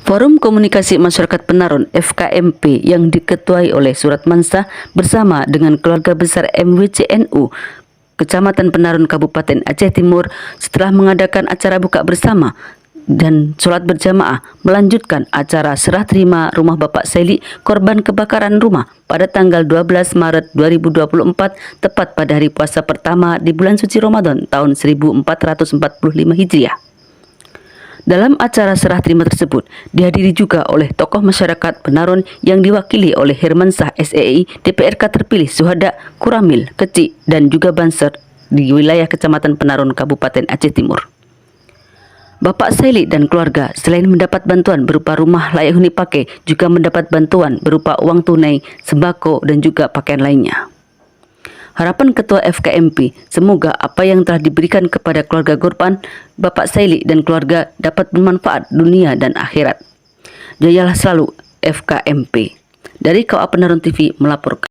Forum Komunikasi Masyarakat Penaron (FKMP) yang diketuai oleh Surat Mansah bersama dengan keluarga besar MWCNU Kecamatan Penaron Kabupaten Aceh Timur setelah mengadakan acara buka bersama dan sholat berjamaah melanjutkan acara serah terima rumah Bapak Saili korban kebakaran rumah pada tanggal 12 Maret 2024 tepat pada hari puasa pertama di bulan suci Ramadan tahun 1445 Hijriah. Dalam acara serah terima tersebut dihadiri juga oleh tokoh masyarakat Penaron yang diwakili oleh Hermansyah SEI, DPRK terpilih Suhada, Kuramil, Kecik, dan juga Banser di wilayah Kecamatan Penaron Kabupaten Aceh Timur. Bapak Saili dan keluarga selain mendapat bantuan berupa rumah layak huni pakai, juga mendapat bantuan berupa uang tunai, sembako, dan juga pakaian lainnya. Harapan Ketua FKMP, semoga apa yang telah diberikan kepada keluarga korban, Bapak Saili dan keluarga dapat bermanfaat dunia dan akhirat. Jayalah selalu FKMP. Dari KOA Penaron TV melaporkan.